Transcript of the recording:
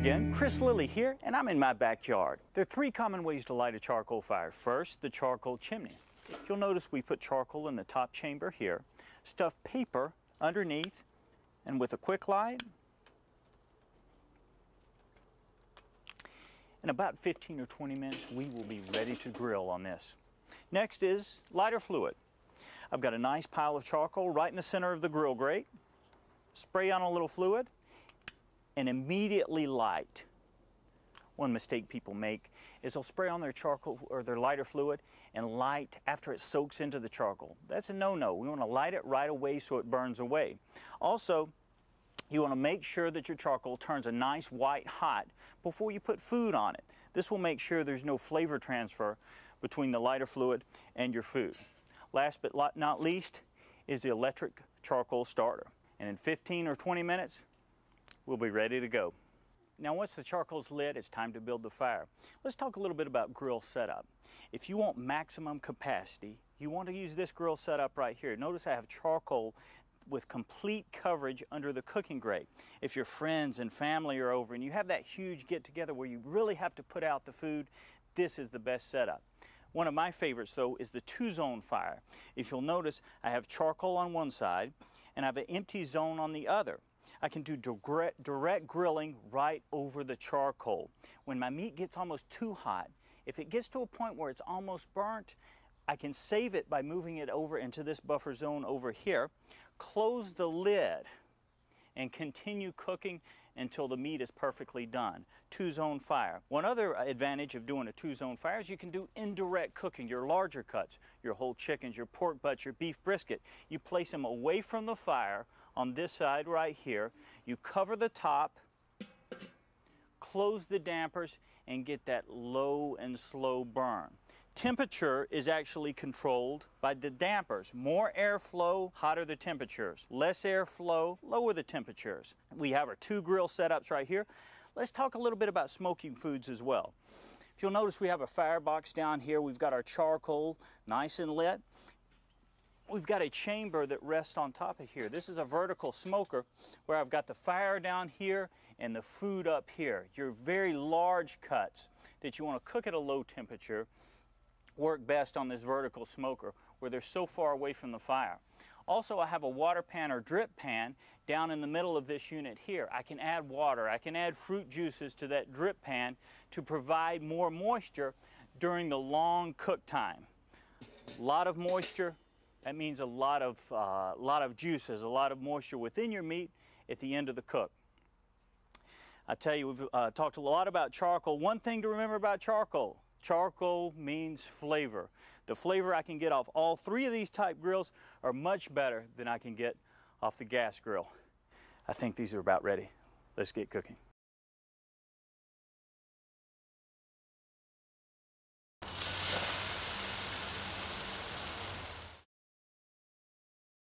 again, Chris Lilly here, and I'm in my backyard. There are three common ways to light a charcoal fire. First, the charcoal chimney. You'll notice we put charcoal in the top chamber here, stuff paper underneath, and with a quick light, in about 15 or 20 minutes, we will be ready to grill on this. Next is lighter fluid. I've got a nice pile of charcoal right in the center of the grill grate. Spray on a little fluid and immediately light. One mistake people make is they'll spray on their charcoal or their lighter fluid and light after it soaks into the charcoal. That's a no-no. We want to light it right away so it burns away. Also, you want to make sure that your charcoal turns a nice white hot before you put food on it. This will make sure there's no flavor transfer between the lighter fluid and your food. Last but not least is the electric charcoal starter. And in 15 or 20 minutes, we'll be ready to go. Now once the charcoal's lit, it's time to build the fire. Let's talk a little bit about grill setup. If you want maximum capacity, you want to use this grill setup right here. Notice I have charcoal with complete coverage under the cooking grate. If your friends and family are over and you have that huge get-together where you really have to put out the food, this is the best setup. One of my favorites though is the two-zone fire. If you'll notice, I have charcoal on one side and I have an empty zone on the other. I can do direct grilling right over the charcoal. When my meat gets almost too hot, if it gets to a point where it's almost burnt, I can save it by moving it over into this buffer zone over here, close the lid, and continue cooking until the meat is perfectly done. Two-zone fire. One other advantage of doing a two-zone fire is you can do indirect cooking. Your larger cuts, your whole chickens, your pork butts, your beef brisket, you place them away from the fire on this side right here. You cover the top, close the dampers, and get that low and slow burn. Temperature is actually controlled by the dampers. More airflow, hotter the temperatures. Less airflow, lower the temperatures. We have our two grill setups right here. Let's talk a little bit about smoking foods as well. If you'll notice, we have a firebox down here. We've got our charcoal nice and lit. We've got a chamber that rests on top of here. This is a vertical smoker where I've got the fire down here and the food up here. Your very large cuts that you want to cook at a low temperature work best on this vertical smoker where they're so far away from the fire. Also, I have a water pan or drip pan down in the middle of this unit here. I can add water, I can add fruit juices to that drip pan to provide more moisture during the long cook time. A lot of moisture, that means a lot of juices, a lot of moisture within your meat at the end of the cook. I tell you, we've talked a lot about charcoal. One thing to remember about charcoal, charcoal means flavor. The flavor I can get off all three of these type grills are much better than I can get off the gas grill. I think these are about ready. Let's get cooking.